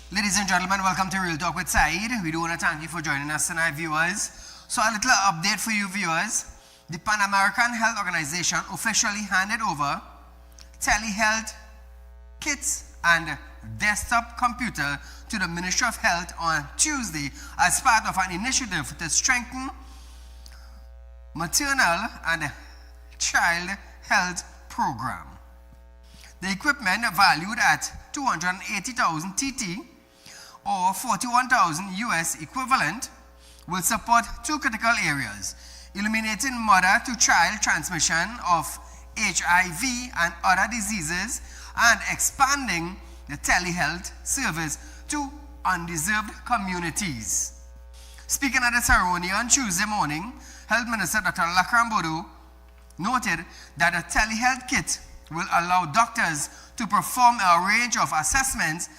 Ladies and gentlemen, welcome to Real Talk with Saieed. We do want to thank you for joining us tonight, viewers. So a little update for you, viewers. The Pan American Health Organization officially handed over telehealth kits and desktop computer to the Ministry of Health on Tuesday as part of an initiative to strengthen maternal and child health program. The equipment, valued at 280,000 TT or 41,000 US equivalent, will support two critical areas: eliminating mother-to-child transmission of HIV and other diseases, and expanding the telehealth service to undeserved communities. Speaking at the ceremony on Tuesday morning, Health Minister Dr. Lakram Bodo noted that a telehealth kit will allow doctors to perform a range of assessments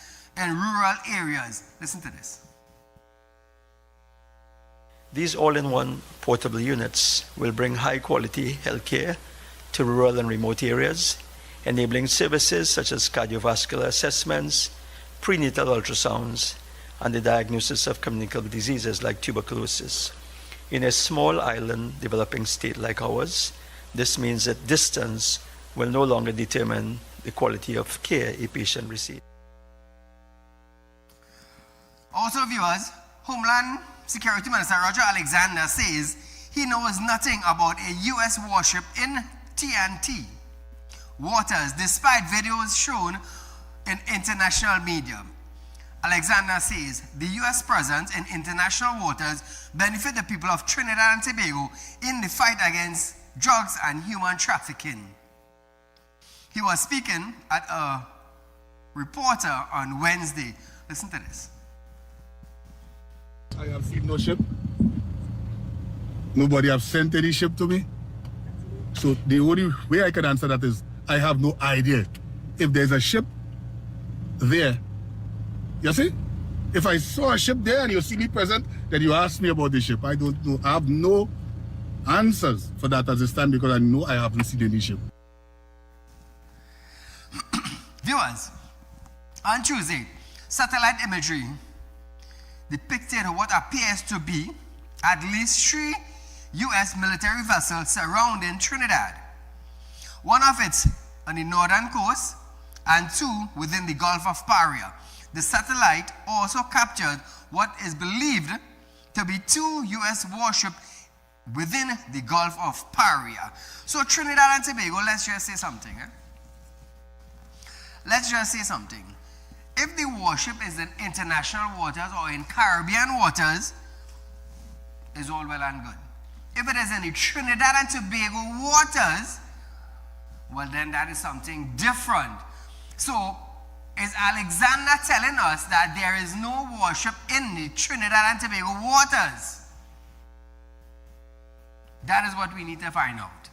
in rural areas. Listen to this. These all-in-one portable units will bring high-quality healthcare to rural and remote areas, enabling services such as cardiovascular assessments, prenatal ultrasounds, and the diagnosis of communicable diseases like tuberculosis. In a small island developing state like ours, this means that distance will no longer determine the quality of care a patient receives. Also, viewers, Homeland Security Minister Roger Alexander says he knows nothing about a U.S. warship in TNT waters despite videos shown in international media. Alexander says the U.S. presence in international waters benefit the people of Trinidad and Tobago in the fight against drugs and human trafficking. He was speaking at a reporter on Wednesday. Listen to this. I have seen no ship. Nobody have sent any ship to me. So the only way I can answer that is I have no idea if there's a ship there. You see? If I saw a ship there and you see me present, then you ask me about the ship. I don't know. I have no answers for that at this time because I know I haven't seen any ship. Viewers, on Tuesday, satellite imagery depicted what appears to be at least 3 U.S. military vessels surrounding Trinidad. One of it on the northern coast and 2 within the Gulf of Paria. The satellite also captured what is believed to be 2 U.S. warships within the Gulf of Paria. So Trinidad and Tobago, let's just say something. Let's just say something. If the warship is in international waters or in Caribbean waters, it's all well and good. If it is in the Trinidad and Tobago waters, well then that is something different. So is Alexander telling us that there is no warship in the Trinidad and Tobago waters? That is what we need to find out.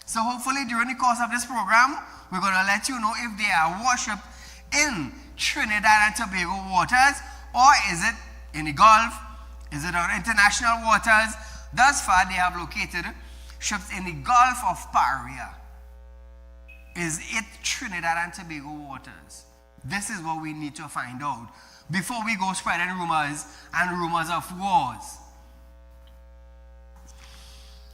So hopefully during the course of this program, we're going to let you know if there are warships in Trinidad and Tobago waters, or is it in the Gulf? Is it on international waters? Thus far, they have located ships in the Gulf of Paria. Is it Trinidad and Tobago waters? This is what we need to find out before we go spreading rumors and rumors of wars.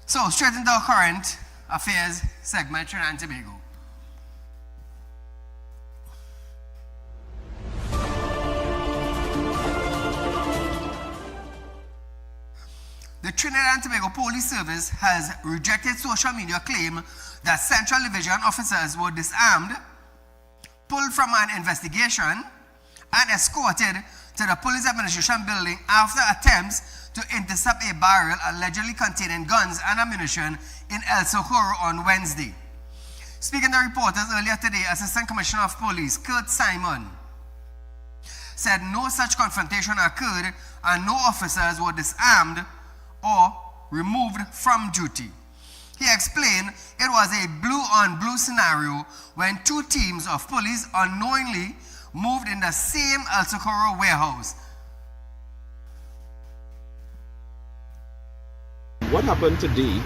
So, straight into our current affairs segment, Trinidad and Tobago. The Trinidad and Tobago Police Service has rejected social media claim that Central Division officers were disarmed, pulled from an investigation, and escorted to the police administration building after attempts to intercept a barrel allegedly containing guns and ammunition in El Socorro on Wednesday. Speaking to reporters earlier today, Assistant Commissioner of Police Kurt Simon said no such confrontation occurred and no officers were disarmed or removed from duty. He explained it was a blue-on-blue scenario when 2 teams of police unknowingly moved in the same El Socorro warehouse. What happened today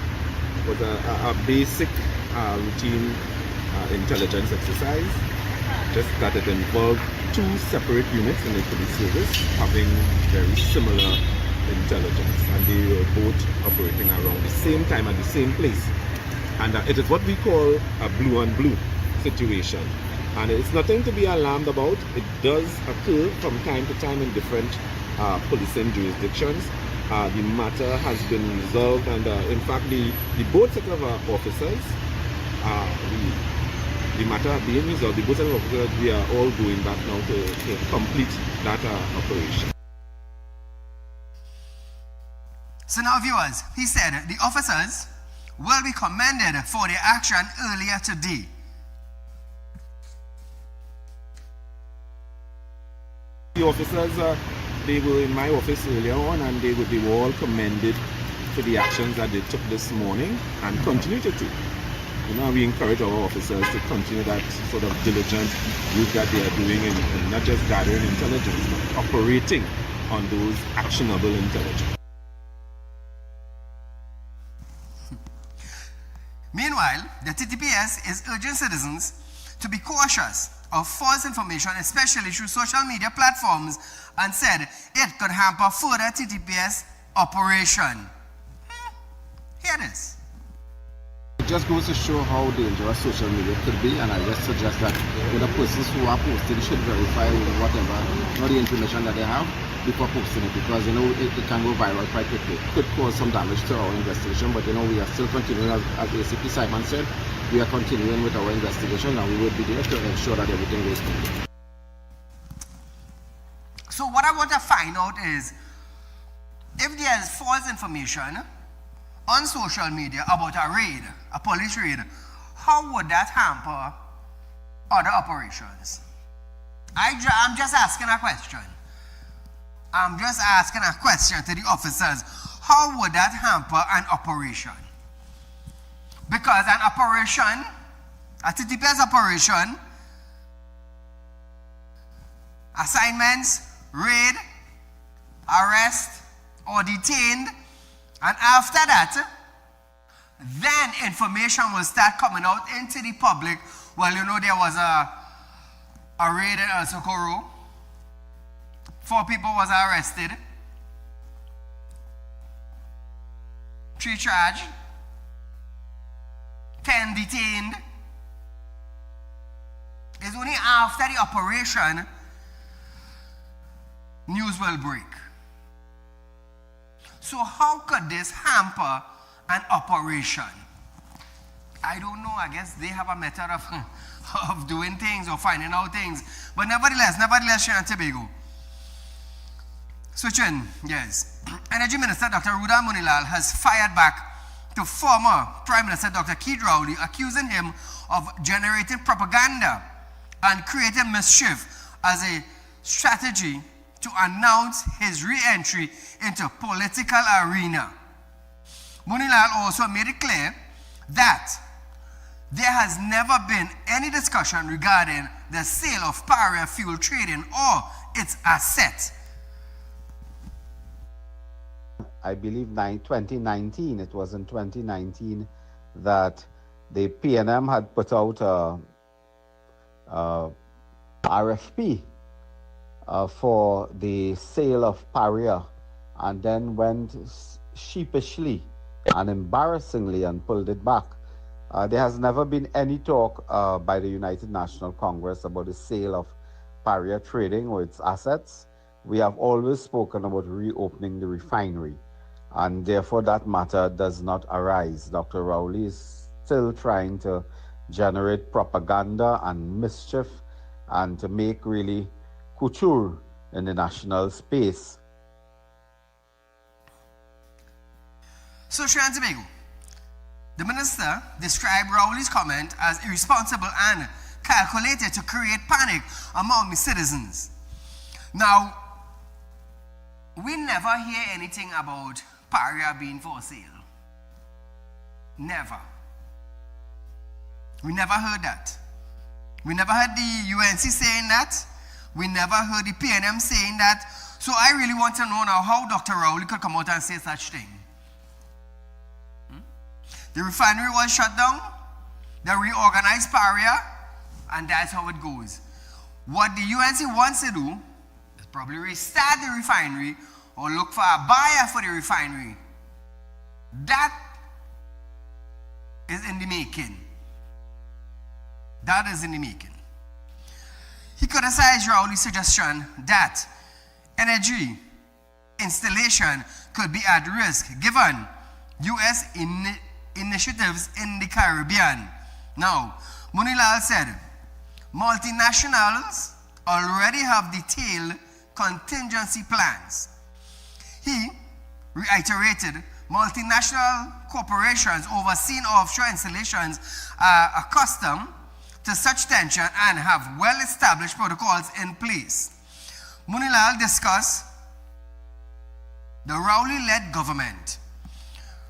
was a basic routine intelligence exercise, just that it involved 2 separate units in the police service having very similar intelligence, and they were both operating around the same time at the same place. And it is what we call a blue-on-blue situation. And it's nothing to be alarmed about. It does occur from time to time in different policing jurisdictions. The matter has been resolved, and in fact, the both set of officers, the matter being resolved, the both set of officers, we are all going back now to complete that operation. So now, viewers, he said the officers will be commended for their action earlier today. The officers, they were in my office earlier on, and they were all commended for the actions that they took this morning and continue to take. You know, we encourage our officers to continue that sort of diligent work that they are doing in not just gathering intelligence, but operating on those actionable intelligence. Meanwhile, the TTPS is urging citizens to be cautious of false information, especially through social media platforms, and said it could hamper further TTPS operation. Here it is. just goes to show how dangerous social media could be, and I just suggest that the persons who are posting should verify whatever, the information that they have before posting it, because it can go viral quite quickly. It could cause some damage to our investigation, but we are still continuing, as ACP Simon said, we are continuing with our investigation, and we will be there to ensure that everything goes smoothly. So what I want to find out is, if there is false information on social media about a raid, a police raid, how would that hamper other operations? I'm just asking a question. I'm just asking a question to the officers. How would that hamper an operation? Because an operation, a TTPS operation, assignments, raid, arrest, or detained, and after that, then information will start coming out into the public. Well, there was a raid in El Socorro. 4 people was arrested. 3 charged. 10 detained. It's only after the operation news will break. So how could this hamper an operation? I don't know. I guess they have a method of doing things or finding out things. But nevertheless, Trinidad and Tobago. Switching, yes. Energy Minister Dr. Ruda Munilal has fired back to former Prime Minister Dr. Keith Rowley, accusing him of generating propaganda and creating mischief as a strategy to announce his re-entry into political arena. Munilal also made it clear that there has never been any discussion regarding the sale of Paria fuel trading or its asset. I believe 2019, it was in 2019 that the PNM had put out a RFP for the sale of Paria, and then went sheepishly and embarrassingly and pulled it back. There has never been any talk by the United National Congress about the sale of Paria trading or its assets. We have always spoken about reopening the refinery, and therefore that matter does not arise. Dr. Rowley is still trying to generate propaganda and mischief and to make really couture in the national space. So, Trinidad and Tobago, the minister described Rowley's comment as irresponsible and calculated to create panic among the citizens. Now, we never hear anything about Paria being for sale. Never. We never heard that. We never heard the UNC saying that. We never heard the PNM saying that. So I really want to know now how Dr. Rowley could come out and say such thing. The refinery was shut down. They reorganized Paria, and that's how it goes. What the UNC wants to do is probably restart the refinery or look for a buyer for the refinery. That is in the making. That is in the making. He criticized Rowley's suggestion that energy installation could be at risk given U.S. initiatives in the Caribbean. Now, Munilal said, multinationals already have detailed contingency plans. He reiterated multinational corporations overseeing offshore installations are accustomed to such tension and have well-established protocols in place. Munilal discussed the Rowley-led government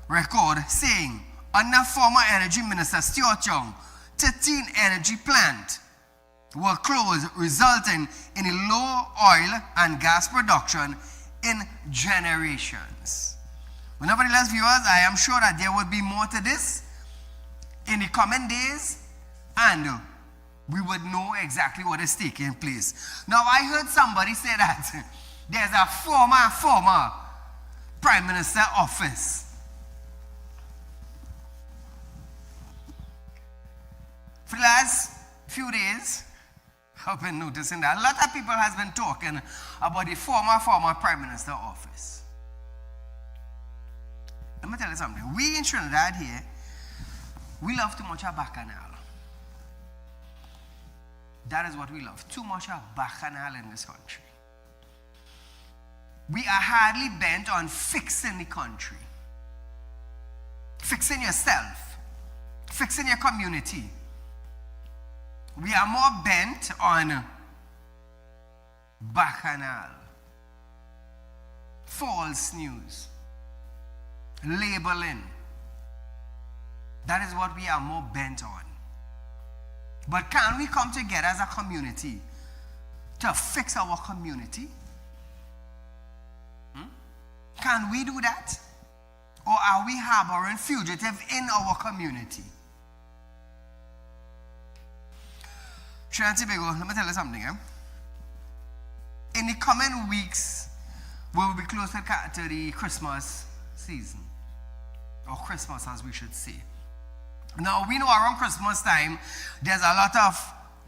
record, saying under former Energy Minister Stuart Young, 13 energy plants were closed, resulting in a low oil and gas production in generations. Well, nevertheless, viewers, I am sure that there will be more to this in the coming days, and we would know exactly what is taking place. Now, I heard somebody say that there's a former Prime Minister office. For the last few days, I've been noticing that a lot of people has been talking about the former Prime Minister office. Let me tell you something. We in Trinidad here, we love too much of bacchanal. That is what we love. Too much of bacchanal in this country. We are hardly bent on fixing the country. Fixing yourself. Fixing your community. We are more bent on bacchanal. False news. Labeling. That is what we are more bent on. But can we come together as a community to fix our community? Can we do that? Or are we harboring fugitive in our community? Trinidad and Tobago, let me tell you something. In the coming weeks, we will be close to the Christmas season. Or Christmas, as we should say. Now, we know around Christmas time, there's a lot of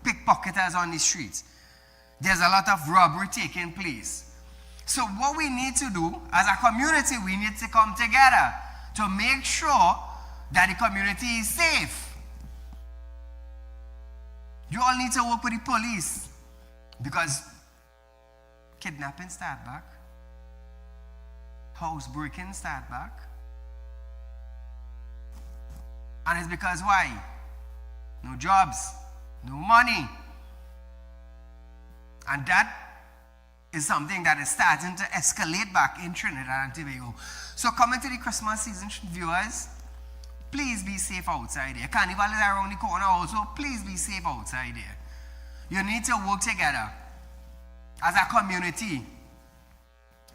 pickpocketers on the streets. There's a lot of robbery taking place. So what we need to do, as a community, we need to come together to make sure that the community is safe. You all need to work with the police because kidnapping start back. Housebreaking start back. And it's because why? No jobs, no money. And that is something that is starting to escalate back in Trinidad and Tobago. So coming to the Christmas season, viewers, please be safe outside here. Carnival is around the corner also. Please be safe outside here. You need to work together as a community,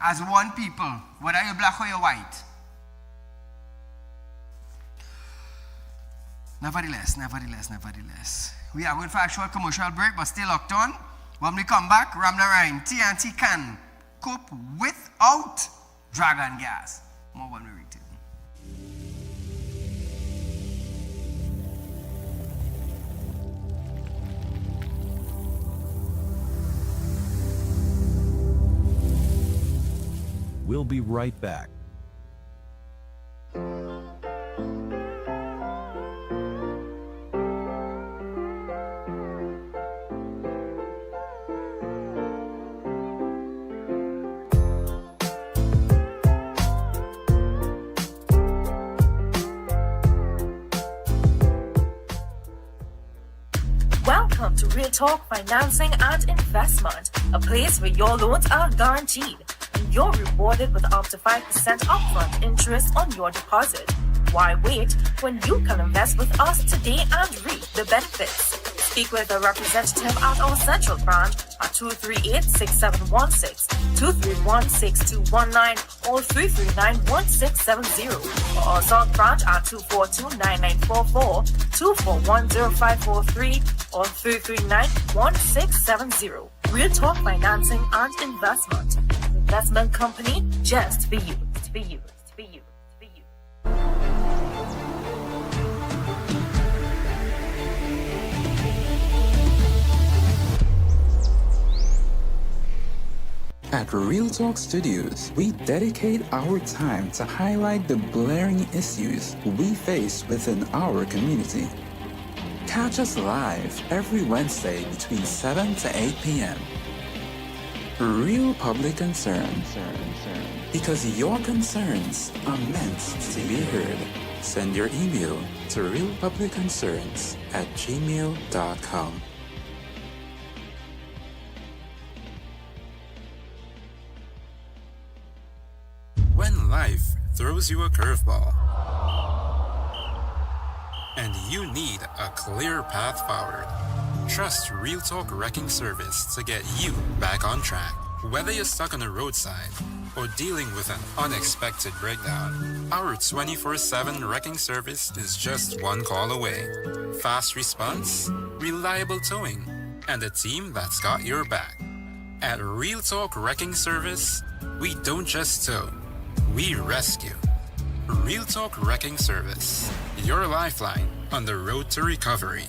as one people, whether you're black or you're white. Nevertheless, we are going for a short commercial break, but still locked on. When we come back, Ramnarayan, TNT can cope without dragon gas. More when we return. We'll be right back. Welcome to Real Talk Financing and Investment, a place where your loans are guaranteed and you're rewarded with up to 5% upfront interest on your deposit. Why wait when you can invest with us today and reap the benefits? Speak with a representative at our central branch at 238-6716, 231-6219, or 339-1670, or our south branch at 242-9944, 241-0543, or 339-1670. Real Talk Financing and Investment. Investment company just for you. For you. For you. For you. At Real Talk Studios, we dedicate our time to highlight the blaring issues we face within our community. Catch us live every Wednesday between 7 to 8 p.m. Real Public Concern. Because your concerns are meant to be heard. Send your email to realpublicconcerns@gmail.com. When life throws you a curveball and you need a clear path forward, trust Real Talk Wrecking Service to get you back on track. Whether you're stuck on the roadside or dealing with an unexpected breakdown, our 24/7 wrecking service is just one call away. Fast response, reliable towing, and a team that's got your back. At Real Talk Wrecking Service, we don't just tow, we rescue. Real Talk Wrecking Service, your lifeline on the road to recovery.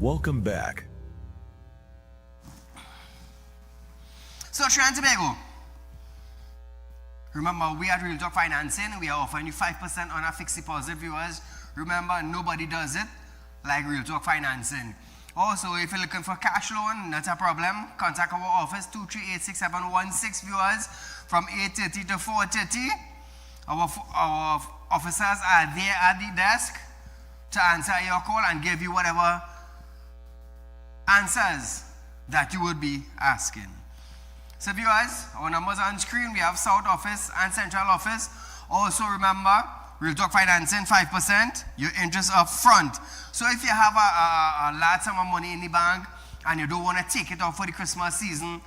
Welcome back. So Trinidad and Tobago, remember we at Real Talk Financing, we are offering you 5% on our fixed deposit, viewers. Remember, nobody does it like Real Talk Financing. Also, if you're looking for cash loan, not a problem. Contact our office, 2386716, viewers, from 8:30 to 4:30. Our officers are there at the desk to answer your call and give you whatever answers that you would be asking. So viewers, our numbers on screen, we have South Office and Central Office. Also remember, Real Talk Financing 5%, your interest up front. So if you have a large sum of money in the bank and you don't want to take it out for the Christmas season,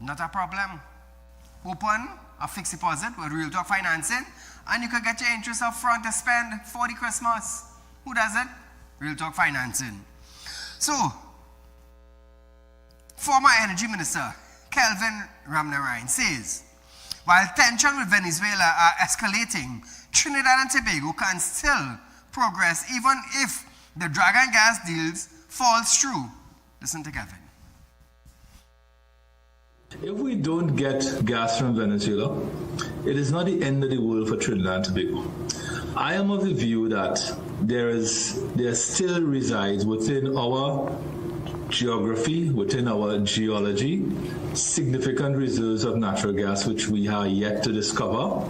not a problem. Open a fixed deposit with Real Talk Financing and you can get your interest up front to spend for the Christmas. Who does it? Real Talk Financing. So, former Energy Minister Kelvin Ramnarine says, while tension with Venezuela are escalating, Trinidad and Tobago can still progress even if the Dragon gas deals falls through. Listen to Kevin. If we don't get gas from Venezuela, it is not the end of the world for Trinidad and Tobago. I am of the view that there still resides within our geography, within our geology, significant reserves of natural gas which we are yet to discover,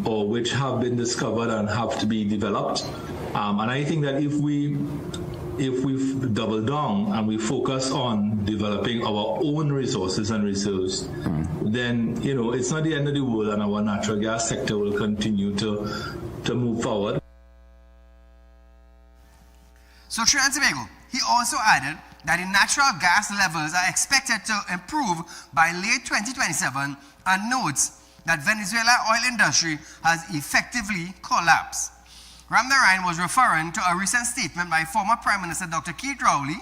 or which have been discovered and have to be developed. And I think that if we double down and we focus on developing our own resources and reserves, then it's not the end of the world, and our natural gas sector will continue to move forward. So Trinidad and Tobago, he also added that the natural gas levels are expected to improve by late 2027 and notes that Venezuela oil industry has effectively collapsed. Ramnarine was referring to a recent statement by former Prime Minister Dr. Keith Rowley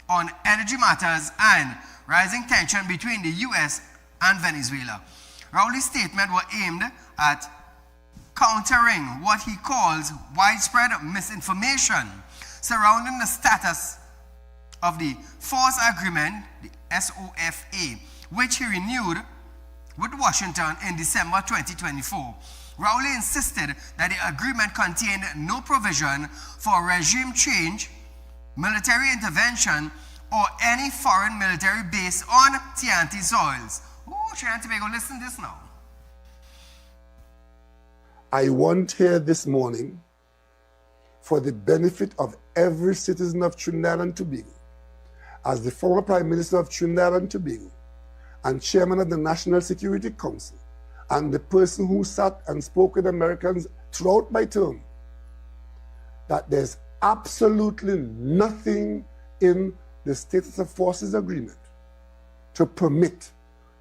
on energy matters and rising tension between the US and Venezuela. Rowley's statement was aimed at countering what he calls widespread misinformation surrounding the status of the force agreement, the SOFA, which he renewed with Washington in December 2024. Rowley insisted that the agreement contained no provision for regime change, military intervention, or any foreign military base on TNT soils. Oh, Trinidad and Tobago, listen to this now. I want here this morning, for the benefit of every citizen of Trinidad and Tobago, as the former Prime Minister of Trinidad and Tobago and Chairman of the National Security Council, and the person who sat and spoke with Americans throughout my term, that there's absolutely nothing in the Status of Forces Agreement to permit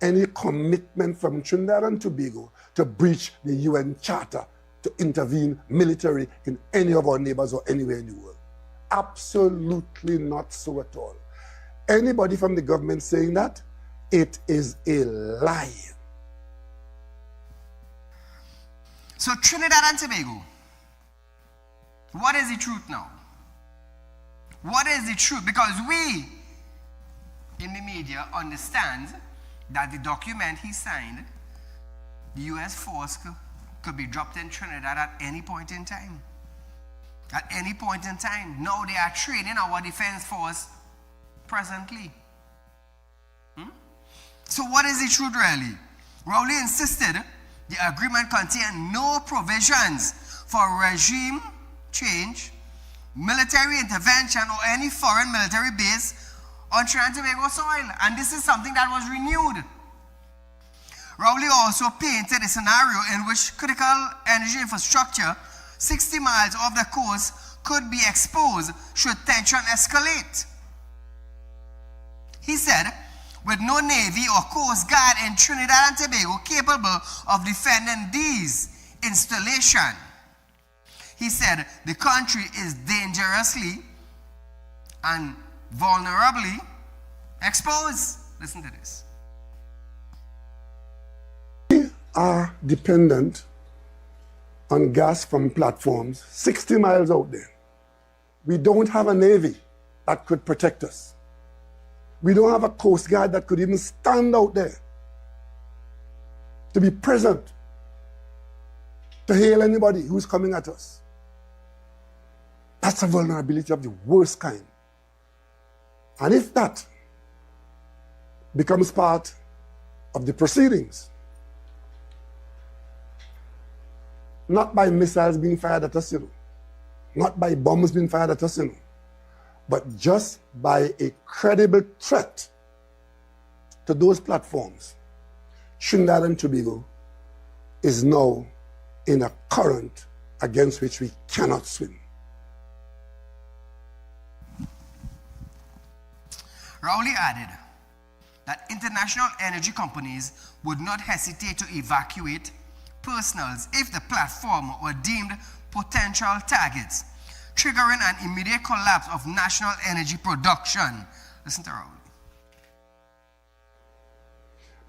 any commitment from Trinidad and Tobago to breach the UN Charter to intervene military in any of our neighbors or anywhere in the world. Absolutely not so at all. Anybody from the government saying that, it is a lie. So Trinidad and Tobago, what is the truth now? What is the truth? Because we in the media understand that the document he signed, the US force could be dropped in Trinidad at any point in time. At any point in time. Now they are training our defense force presently. So what is the truth really? Rowley insisted the agreement contained no provisions for regime change, military intervention, or any foreign military base on Trinidad and Tobago soil. And this is something that was renewed. Rowley also painted a scenario in which critical energy infrastructure 60 miles off the coast could be exposed should tension escalate. He said, with no Navy or Coast Guard in Trinidad and Tobago capable of defending these installations, he said the country is dangerously and vulnerably exposed. Listen to this. We are dependent on gas from platforms 60 miles out there. We don't have a Navy that could protect us. We don't have a Coast Guard that could even stand out there to be present, to hail anybody who's coming at us. That's a vulnerability of the worst kind. And if that becomes part of the proceedings, not by missiles being fired at us, not by bombs being fired at us, but just by a credible threat to those platforms, Trinidad and Tobago is now in a current against which we cannot swim. Rowley added that international energy companies would not hesitate to evacuate personals if the platform were deemed potential targets, triggering an immediate collapse of national energy production. Listen to Rowley.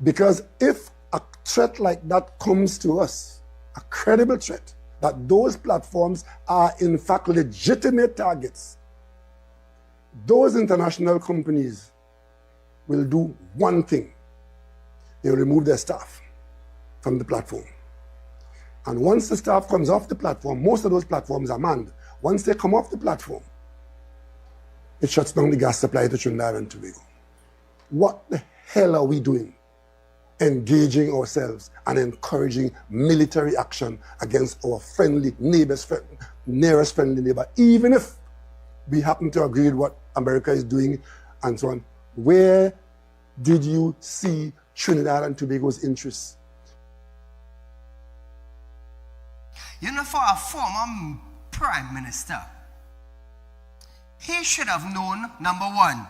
Because if a threat like that comes to us, a credible threat, that those platforms are in fact legitimate targets, those international companies will do one thing. They'll remove their staff from the platform. And once the staff comes off the platform, most of those platforms are manned. Once they come off the platform, it shuts down the gas supply to Trinidad and Tobago. What the hell are we doing? Engaging ourselves and encouraging military action against our friendly neighbors, nearest friendly neighbor, even if we happen to agree with what America is doing and so on. Where did you see Trinidad and Tobago's interests? For a former prime minister, he should have known, number one,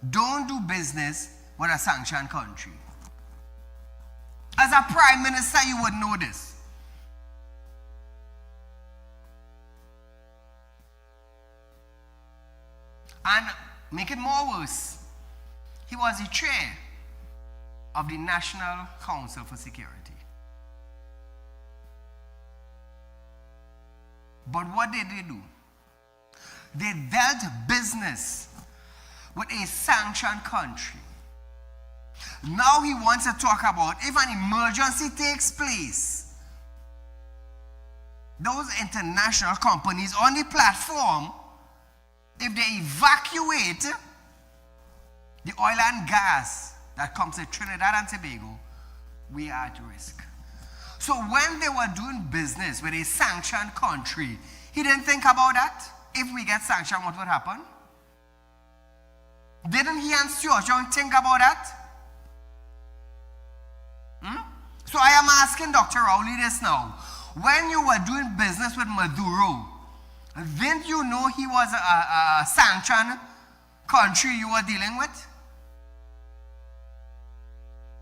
don't do business with a sanctioned country. As a prime minister, you would know this. And make it more worse, he was the chair of the National Council for Security. But what did they do? They dealt business with a sanctioned country. Now he wants to talk about if an emergency takes place, those international companies on the platform, if they evacuate the oil and gas that comes to Trinidad and Tobago, we are at risk. So when they were doing business with a sanctioned country, he didn't think about that. If we get sanctioned, what would happen? Didn't he and Stuart Young think about that? So I am asking Dr. Rowley this now. When you were doing business with Maduro, didn't you know he was a sanctioned country you were dealing with?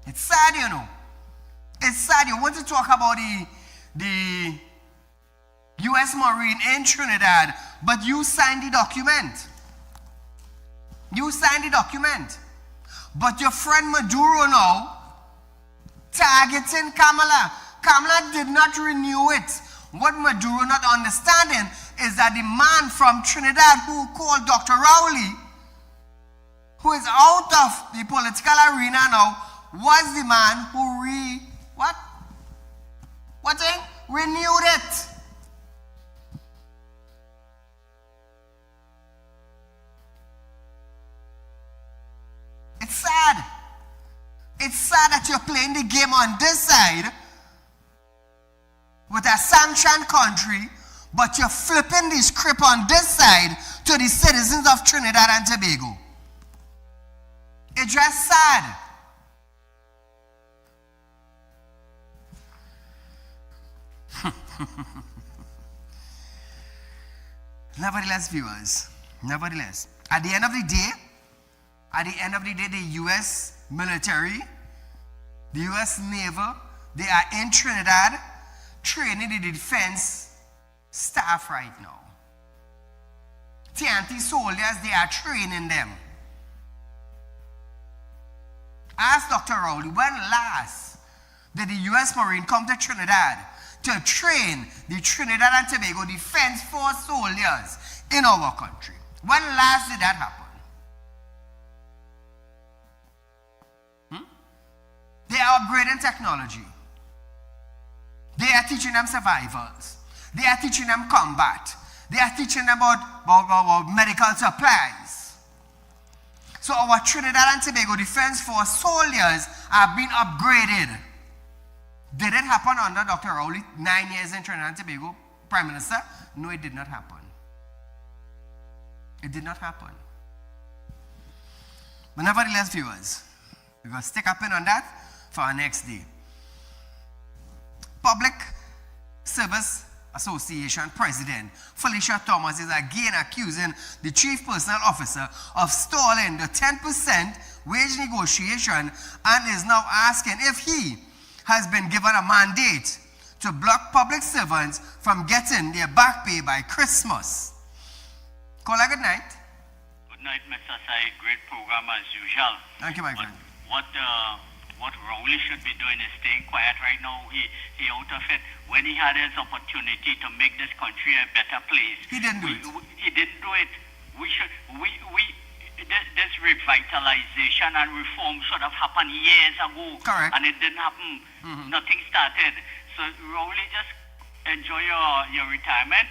It's sad, It's sad. You want to talk about the U.S. Marine in Trinidad, but you signed the document. You signed the document. But your friend Maduro now targeting Kamala. Kamala did not renew it. What Maduro not understanding is that the man from Trinidad who called Dr. Rowley, who is out of the political arena now, was the man who renewed it. It's sad. It's sad that you're playing the game on this side with a sanctioned country, but you're flipping the script on this side to the citizens of Trinidad and Tobago. It's just sad. Nevertheless, viewers, at the end of the day, the U.S. military, the U.S. naval, they are in Trinidad training the defense staff right now. TNT soldiers, they are training them. Ask Dr. Rowley, when last did the U.S. Marine come to Trinidad to train the Trinidad and Tobago Defense Force soldiers? in our country. When last did that happen? They are upgrading technology. They are teaching them survivals. They are teaching them combat. They are teaching them about medical supplies. So our Trinidad and Tobago Defense Force soldiers are being upgraded. Did it happen under Dr. Rowley 9 years in Trinidad and Tobago, Prime Minister? No, it did not happen. It did not happen. But nevertheless, viewers, we're going to stick up in on that for our next day. Public Service Association President Felicia Thomas is again accusing the Chief Personnel Officer of stalling the 10% wage negotiation and is now asking if he has been given a mandate to block public servants from getting their back pay by Christmas. Caller, good night. Good night, Mr. Saeed. Great program as usual. Thank you, my friend. What Rowley should be doing is staying quiet right now. He out of it. When he had his opportunity to make this country a better place, he didn't do it. He didn't do it. This revitalization and reform should have happened years ago. Correct. And it didn't happen. Nothing started. So Rowley, just enjoy your retirement.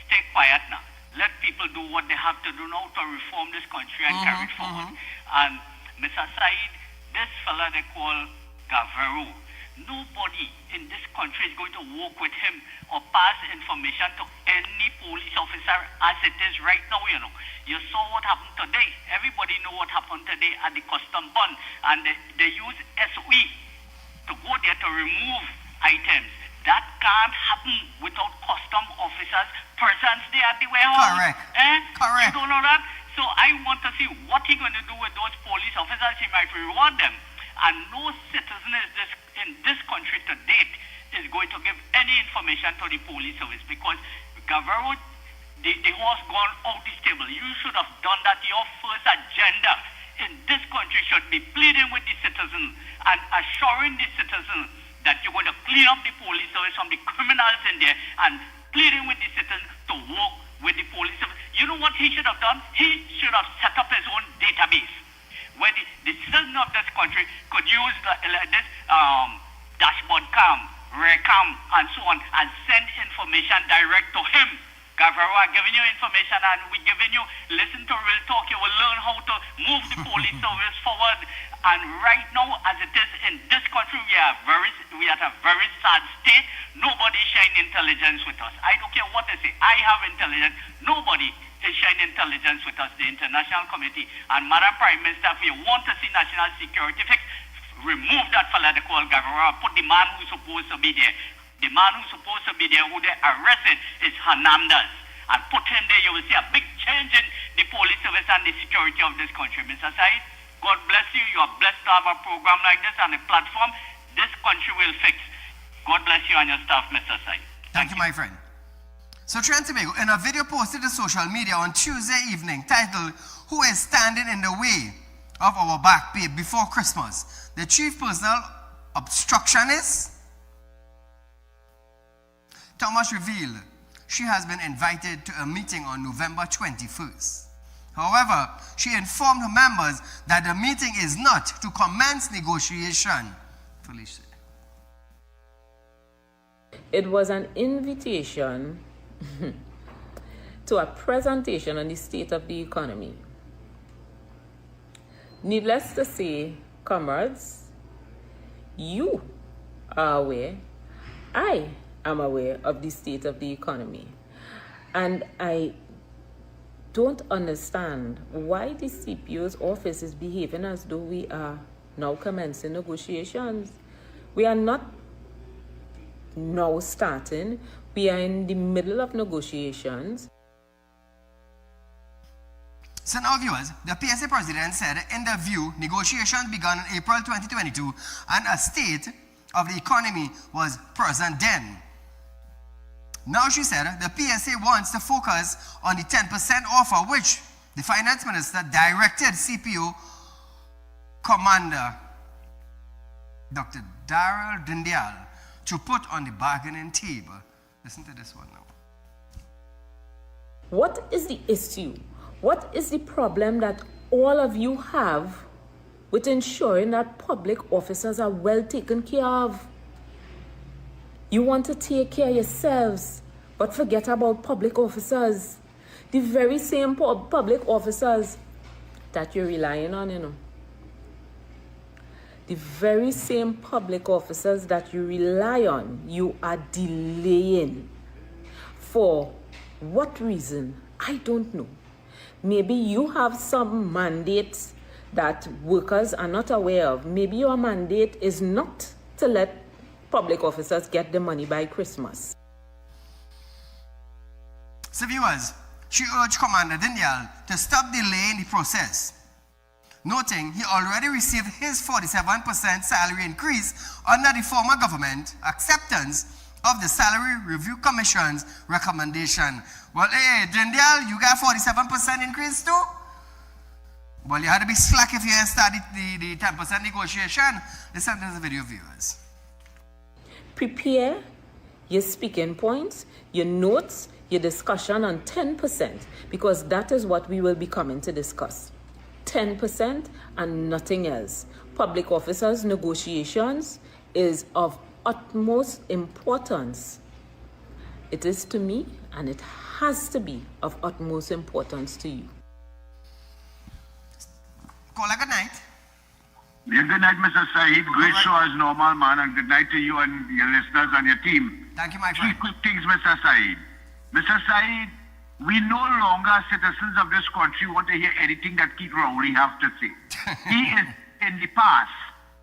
Stay quiet now. Let people do what they have to do now to reform this country and carry it forward. And Mr. Saeed, this fella they call Gaveru, nobody in this country is going to work with him or pass information to any police officer as it is right now, you know. You saw what happened today. Everybody know what happened today at the custom bund. And they use SOE to go there to remove items. That can't happen without custom officers' presence there at the warehouse. Correct. Correct. You don't know that? So I want to see what he's going to do with those police officers. He might reward them. And no citizen in this country to date is going to give any information to the police service because Gaveru, the horse gone out the stable. You should have done that. Your first agenda in this country should be pleading with the citizen and assuring the citizen that you're going to clean up the police service from the criminals in there and pleading with the citizen to work with the police service. You know what he should have done? He should have set up his own database where the citizen of this country could use this dashboard cam, rear cam, and so on, and send information direct to him. Gaveru are giving you information and we're giving you, listen to Real Talk, you will learn how to move the police service forward. And right now, as it is in this country, we are at a very sad state. Nobody is sharing intelligence with us. I don't care what they say. I have intelligence. Nobody is sharing intelligence with us, the international community. And Madam Prime Minister, if you want to see national security fix, remove that fella they call Gaveru, put the man who's supposed to be there. The man who's supposed to be there, who they arrested, is Hernandez. And put him there, you will see a big change in the police service and the security of this country. Mr. Saeed, God bless you. You are blessed to have a program like this and a platform. This country will fix. God bless you and your staff, Mr. Saeed. Thank you, my friend. So Trinidad and Tobago, in a video posted to social media on Tuesday evening titled, "Who is Standing in the Way of Our Back Pay Before Christmas?" the chief personal obstructionist, Thomas, revealed she has been invited to a meeting on November 21st. However, she informed her members that the meeting is not to commence negotiation. Felicia. It was an invitation to a presentation on the state of the economy. Needless to say, comrades, you are aware, I am aware of the state of the economy. And I don't understand why the CPO's office is behaving as though we are now commencing negotiations. We are not now starting. We are in the middle of negotiations. So now, viewers, the PSA president said in the view, negotiations began in April 2022 and a state of the economy was present then. Now she said the PSA wants to focus on the 10% offer which the finance minister directed CPO Commander Dr. Darrell Dindial to put on the bargaining table. Listen to this one now. What is the issue? What is the problem that all of you have with ensuring that public officers are well taken care of? You want to take care of yourselves, but forget about public officers. The very same public officers that you're relying on, you know. The very same public officers that you rely on, you are delaying. For what reason? I don't know. Maybe you have some mandates that workers are not aware of. Maybe your mandate is not to let public officers get the money by Christmas. So viewers, she urged Commander Daniel to stop delaying the process, noting he already received his 47% salary increase under the former government acceptance of the Salary Review Commission's recommendation. Well, hey, Daniel, you got 47% increase too? Well, you had to be slack if you had started the 10% negotiation. Listen to the video, viewers. Prepare your speaking points, your notes, your discussion on 10%, because that is what we will be coming to discuss. 10% and nothing else. Public officers' negotiations is of utmost importance. It is to me, and it has to be of utmost importance to you. Call a good night. Yeah, good night, Mr. Saeed. Great show as normal, man, and good night to you and your listeners and your team. Thank you, my friend. 3 quick things, Mr. Saeed. Mr. Saeed, we no longer, citizens of this country, want to hear anything that Keith Rowley has to say. He is in the past.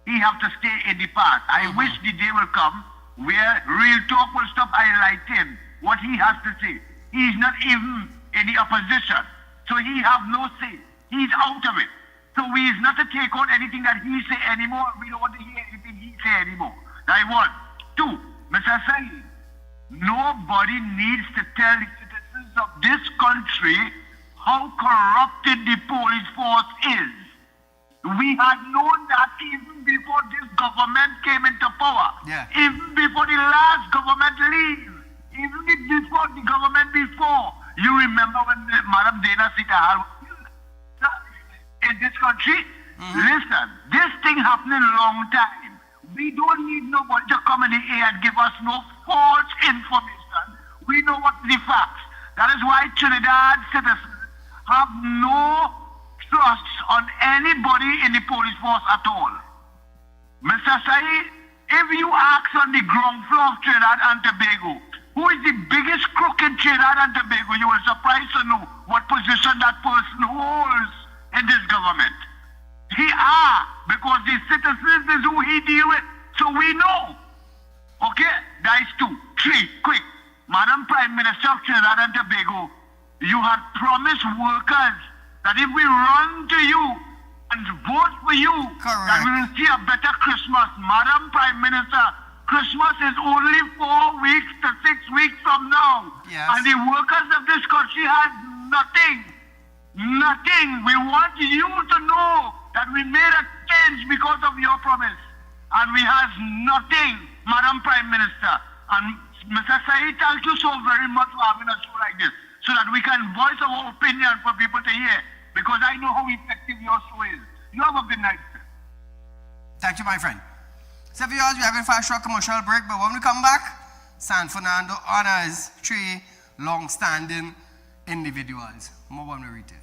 He have to stay in the past. I wish the day will come where Real Talk will stop highlighting what he has to say. He is not even in the opposition, so he have no say. He's out of it. So we is not to take on anything that he say anymore. We don't want to hear anything he say anymore. That one. 2, Mr. Saeed, nobody needs to tell the citizens of this country how corrupted the police force is. We had known that even before this government came into power. Yeah. Even before the last government leave. Even before the government before. You remember when Madam Dana Sitahal in this country? Listen, this thing happened a long time. We don't need nobody to come in the air and give us no false information. We know what the facts. That is why Trinidad citizens have no trust on anybody in the police force at all. Mr. Saeed, if you ask on the ground floor of Trinidad and Tobago, who is the biggest crook in Trinidad and Tobago, you will surprised to know what position that person holds in this government. He because the citizens is who he deal with. So we know. Okay? That is 2. 3, quick. Madam Prime Minister of Trinidad and Tobago, you had promised workers that if we run to you and vote for you, that we will see a better Christmas. Madam Prime Minister, Christmas is only 4 weeks to 6 weeks from now. Yes. And the workers of this country have nothing. Nothing. We want you to know that we made a change because of your promise. And we have nothing, Madam Prime Minister. And Mr. Saeed, thank you so very much for having a show like this, so that we can voice our opinion for people to hear, because I know how effective your show is. You have a good night, sir. Thank you, my friend. So viewers, we have a fast short commercial break, but when we come back, San Fernando honors 3 long-standing individuals. More when we return.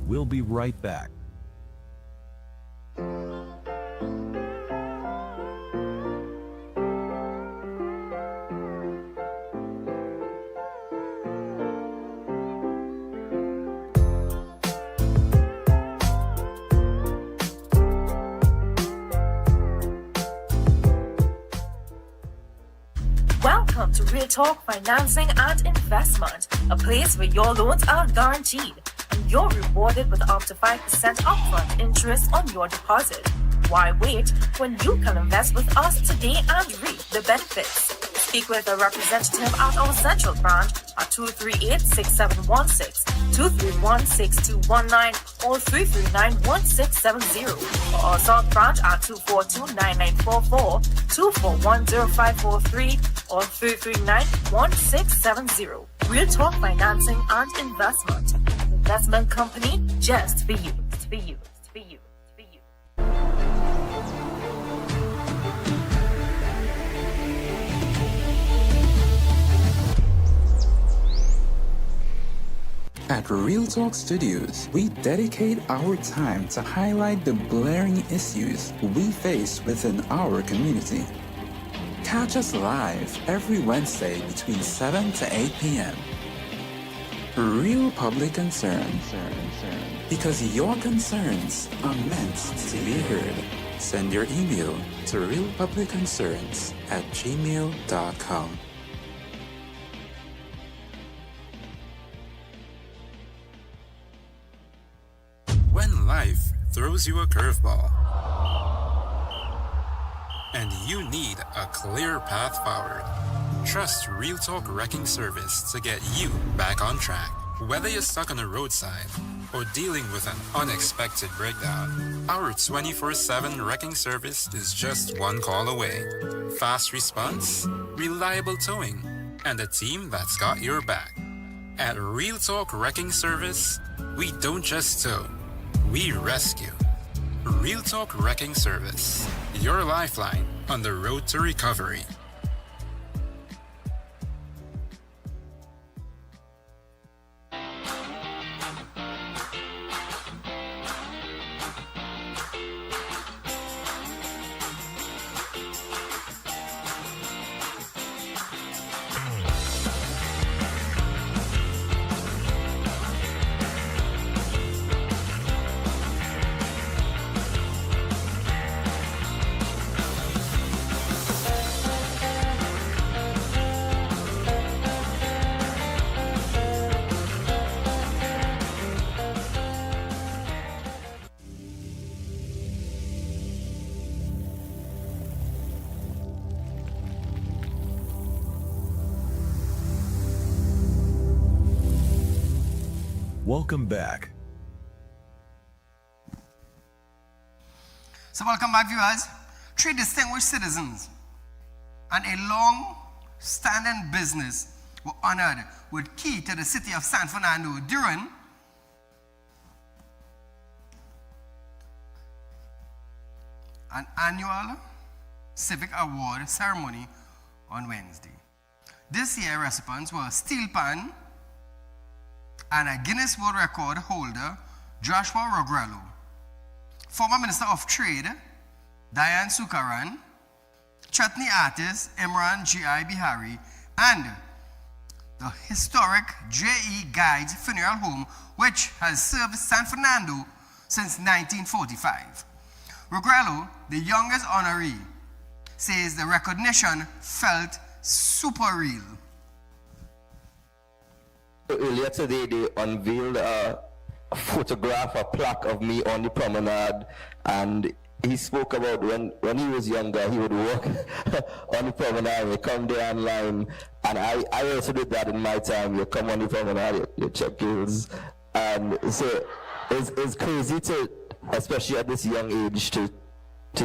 We'll be right back. Welcome to Real Talk Financing and Investment, a place where your loans are guaranteed and you're rewarded with up to 5% upfront interest on your deposit. Why wait when you can invest with us today and reap the benefits? speak with a representative at our central branch at 238-6716, 231-6219, or 339-1670, or our south branch at 242-9944, 241-0543, or 339-1670. Real Talk Financing and Investment. Investment company just for you. For you. For you. For you. At Real Talk Studios, we dedicate our time to highlight the blaring issues we face within our community. Catch us live every Wednesday between 7 to 8 p.m. Real public concern. Because your concerns are meant to be heard. Send your email to realpublicconcerns@gmail.com. When life throws you a curveball and you need a clear path forward, trust Real Talk Wrecking Service to get you back on track. Whether you're stuck on a roadside or dealing with an unexpected breakdown, our 24/7 wrecking service is just one call away. Fast response, reliable towing, and a team that's got your back. At Real Talk Wrecking Service, we don't just tow, we rescue. Real Talk Wrecking Service, your lifeline on the road to recovery. Welcome back. So welcome back, viewers. Three distinguished citizens and a long-standing business were honored with key to the city of San Fernando during an annual civic award ceremony on Wednesday. This year, recipients were steel pan and a Guinness World Record holder, Joshua Rogrello, former Minister of Trade, Diane Sukaran, chutney artist, Imran G.I. Bihari, and the historic J.E. Guides Funeral Home, which has served San Fernando since 1945. Rogrello, the youngest honoree, says the recognition felt super real. Earlier today, they unveiled a photograph, a plaque of me on the promenade, and he spoke about when he was younger, he would walk on the promenade, he come there online, and I also did that in my time. You come on the promenade, you check heels, and so it's crazy to, especially at this young age, to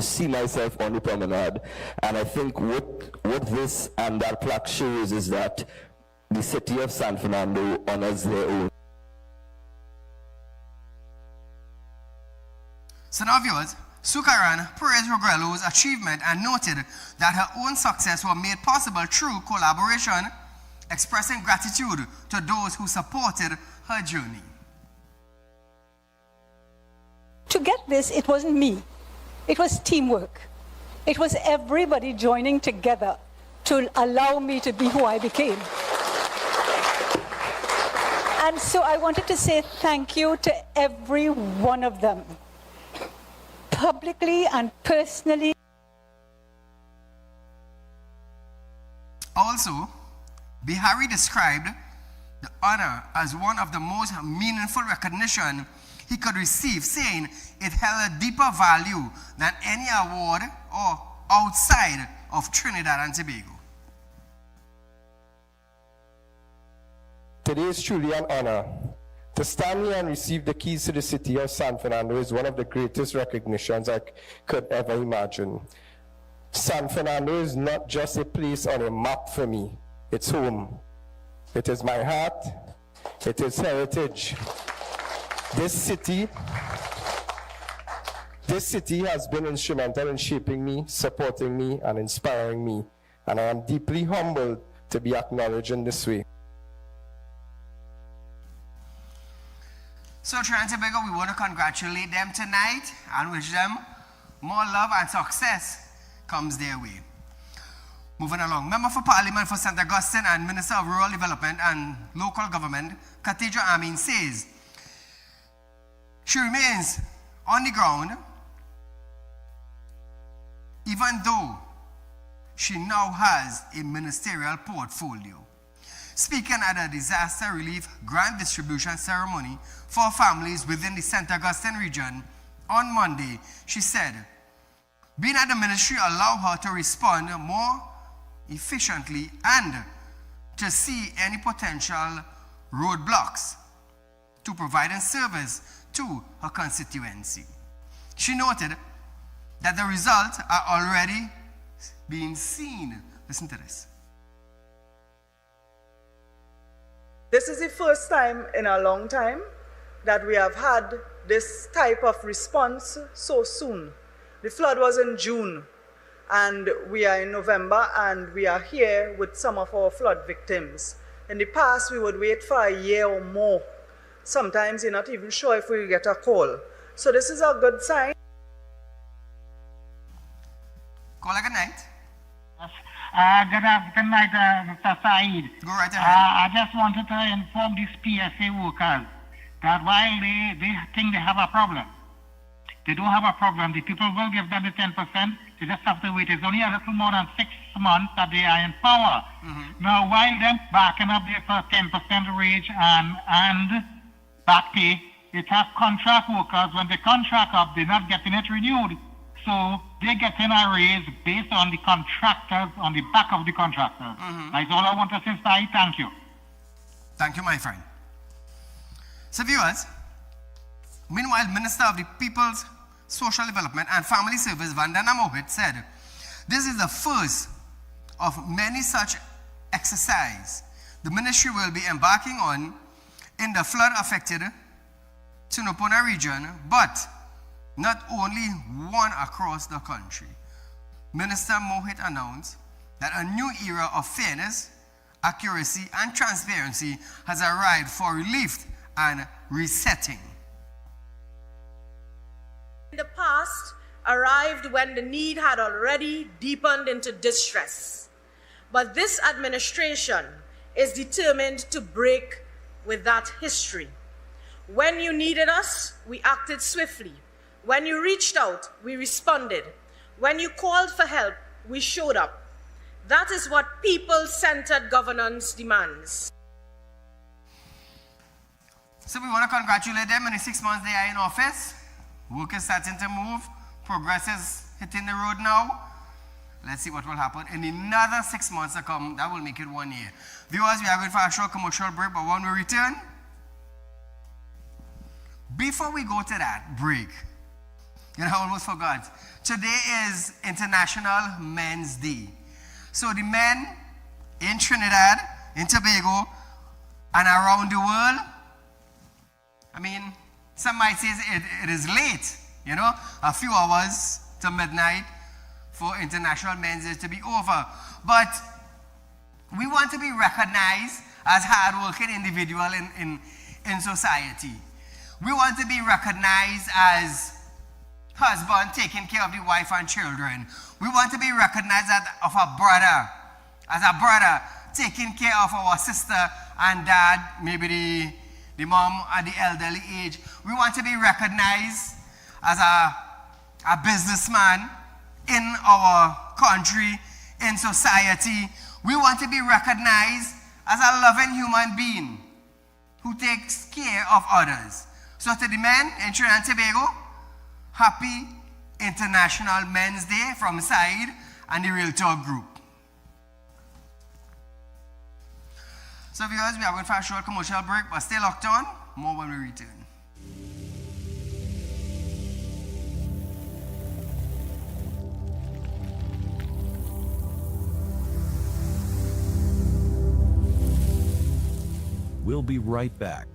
see myself on the promenade. And I think what this and that plaque shows is that the city of San Fernando honors their own. So now, viewers, Sukaran praised Rogrello's achievement and noted that her own success was made possible through collaboration, expressing gratitude to those who supported her journey. To get this, it wasn't me. It was teamwork. It was everybody joining together to allow me to be who I became. And so I wanted to say thank you to every one of them, publicly and personally. Also, Bihari described the honor as one of the most meaningful recognition he could receive, saying it held a deeper value than any award or outside of Trinidad and Tobago. Today is truly an honor. To stand here and receive the keys to the city of San Fernando is one of the greatest recognitions I could ever imagine. San Fernando is not just a place on a map for me. It's home. It is my heart. It is heritage. This city has been instrumental in shaping me, supporting me, and inspiring me. And I am deeply humbled to be acknowledged in this way. So Trinidad and Tobago, we want to congratulate them tonight and wish them more love and success comes their way. Moving along, Member for Parliament for St. Augustine and Minister of Rural Development and Local Government, Khadija Amin, says she remains on the ground even though she now has a ministerial portfolio. Speaking at a disaster relief grant distribution ceremony for families within the St. Augustine region on Monday, she said, being at the ministry allowed her to respond more efficiently and to see any potential roadblocks to providing service to her constituency. She noted that the results are already being seen. Listen to this. This is the first time in a long time that we have had this type of response so soon. The flood was in June, and we are in November, and we are here with some of our flood victims. In the past, we would wait for a year or more. Sometimes you're not even sure if we will get a call. So this is a good sign. Call good night. Good night, Mr. Saeed. Go right ahead. I just wanted to inform these PSA workers that while they think they have a problem, they don't have a problem. The people will give them the 10%. They just have to wait. It's only a little more than 6 months that they are in power. Now, while them backing up their 10% wage and back pay, it has contract workers. When they contract up, they're not getting it renewed. So they're getting a raise based on the contractors, on the back of the contractors. That's all I want to say, Sai. Thank you. Thank you, my friend. So viewers, meanwhile, Minister of the People's Social Development and Family Service, Vandana Mohit, said, this is the first of many such exercises the ministry will be embarking on in the flood-affected Tunapuna region, but not only one across the country. Minister Mohit announced that a new era of fairness, accuracy, and transparency has arrived for relief and resetting. In the past, arrived when the need had already deepened into distress. But this administration is determined to break with that history. When you needed us, we acted swiftly. When you reached out, we responded. When you called for help, we showed up. That is what people-centered governance demands. So we want to congratulate them in the 6 months they are in office. Work is starting to move. Progress is hitting the road now. Let's see what will happen. In another 6 months to come, that will make it 1 year. Viewers, we are going for a short commercial break, but when we return, before we go to that break, I almost forgot. Today is International Men's Day. So the men in Trinidad, in Tobago, and around the world, some might say it is late, a few hours to midnight for International Men's Day to be over. But we want to be recognized as hardworking individuals in society. We want to be recognized as husband taking care of the wife and children. We want to be recognized as a brother taking care of our sister and dad, maybe the mom at the elderly age. We want to be recognized as a businessman in our country, in society. We want to be recognized as a loving human being who takes care of others. So to the men in Trinidad and Tobago, happy International Men's Day from Saieed and the Real Talk Group. So viewers, we are going for a short commercial break, but stay locked on. More when we return. We'll be right back.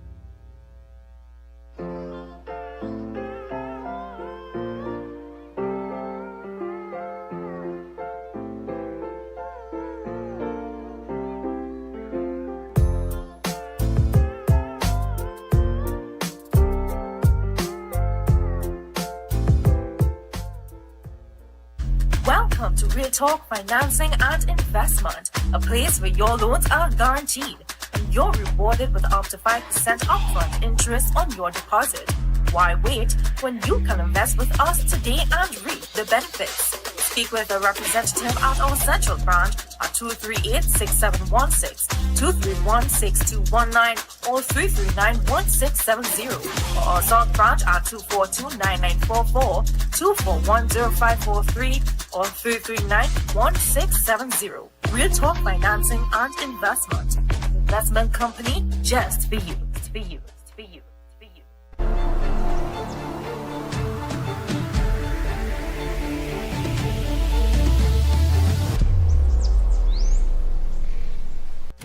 Welcome to Real Talk Financing and Investment, a place where your loans are guaranteed and you're rewarded with up to 5% upfront interest on your deposit. Why wait when you can invest with us today and reap the benefits? Speak with a representative at our central branch at 238-6716, 231-6219, or 339-1670, or our south branch at 242-9944, 241-0543, or 339-1670. Real Talk Financing and Investment. Investment company just for you. For you. For you. For you.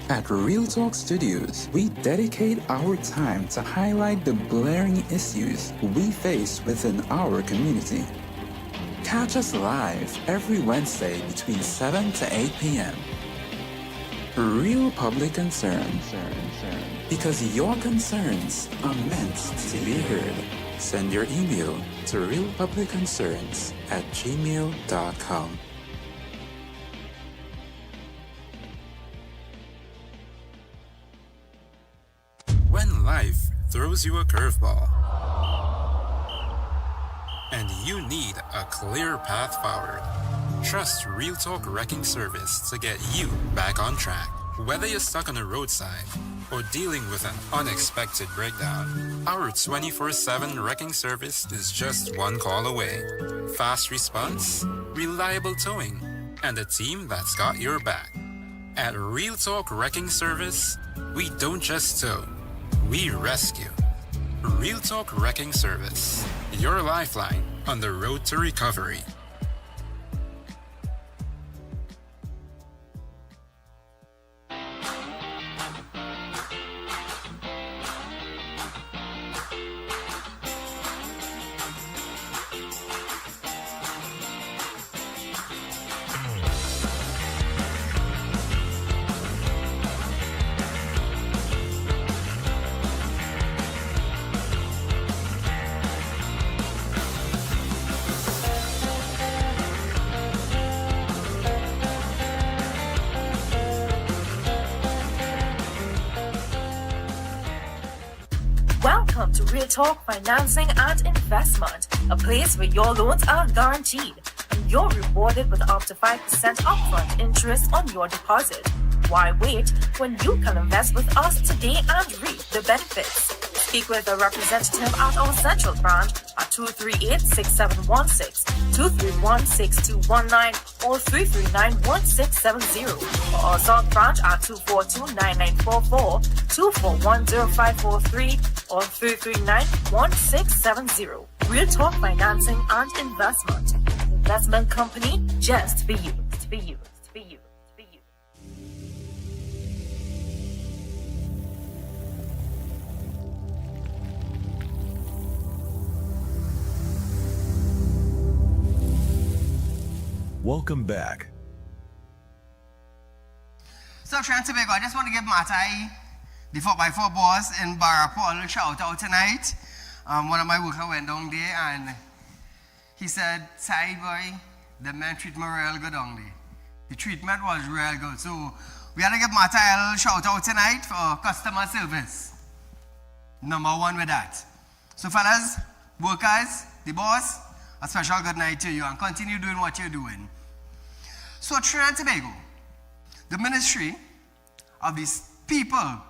At Real Talk Studios, we dedicate our time to highlight the blaring issues we face within our community. Catch us live every Wednesday between 7 to 8 p.m. Real public concern. Because your concerns are meant to be heard. Send your email to realpublicconcerns@gmail.com. When life throws you a curveball and you need a clear path forward, trust Real Talk Wrecking Service to get you back on track. Whether you're stuck on a roadside or dealing with an unexpected breakdown, our 24/7 wrecking service is just one call away. Fast response, reliable towing, and a team that's got your back. At Real Talk Wrecking Service, we don't just tow, we rescue. Real Talk Wrecking Service, your lifeline on the road to recovery. Welcome to Real Talk Financing and Investment, a place where your loans are guaranteed and you're rewarded with up to 5% upfront interest on your deposit. Why wait when you can invest with us today and reap the benefits? Speak with a representative at our central branch at 238-6716, 231-6219, or 339-1670, or our south branch at 242-9944, 241-0543, or 339-1670. Real Talk Financing and Investment. Investment company just for you. For you. For you. For you. Welcome back. So, Trinidad and Tobago, I just want to give Matai, the 4x4 boss in Barapol, a shout out tonight. One of my workers went down there and he said, Saieed boy, the man treat me real good down there. The treatment was real good. So, we had to give Matai a little shout out tonight for customer service. Number one with that. So, fellas, workers, the boss, a special good night to you and continue doing what you're doing. So, Trinidad and Tobago, the Ministry of these People,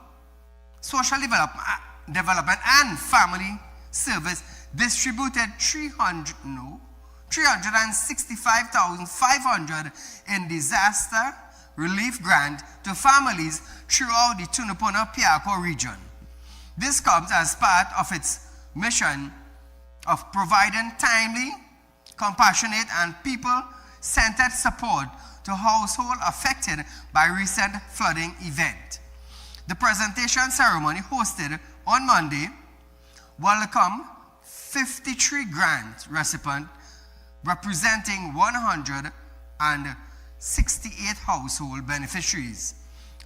Social Development and Family Service distributed 365,500 in disaster relief grant to families throughout the Tunapuna-Piarco region. This comes as part of its mission of providing timely, compassionate, and people-centered support to households affected by recent flooding event. The presentation ceremony hosted on Monday welcomed 53 grant recipients representing 168 household beneficiaries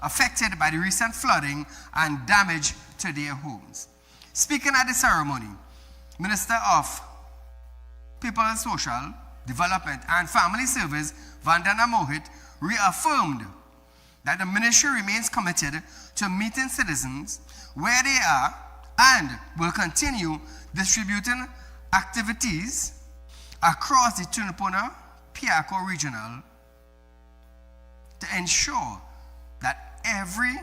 affected by the recent flooding and damage to their homes. Speaking at the ceremony, Minister of People and Social Development and Family Service, Vandana Mohit, reaffirmed that the ministry remains committed to meeting citizens where they are and will continue distributing activities across the Tunapuna-Piarco regional to ensure that every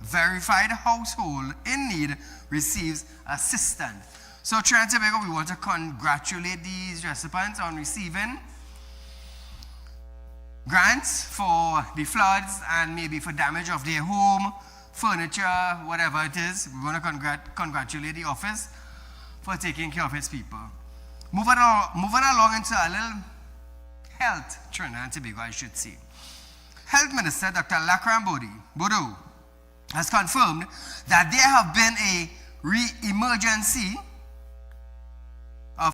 verified household in need receives assistance. So Trinidad and Tobago, we want to congratulate these recipients on receiving grants for the floods and maybe for damage of their home, furniture, whatever it is. We want to congratulate the office for taking care of its people. Moving along into a little health, Trinidad and Tobago, I should say. Health Minister Dr. Lakran Bodo has confirmed that there have been a re-emergency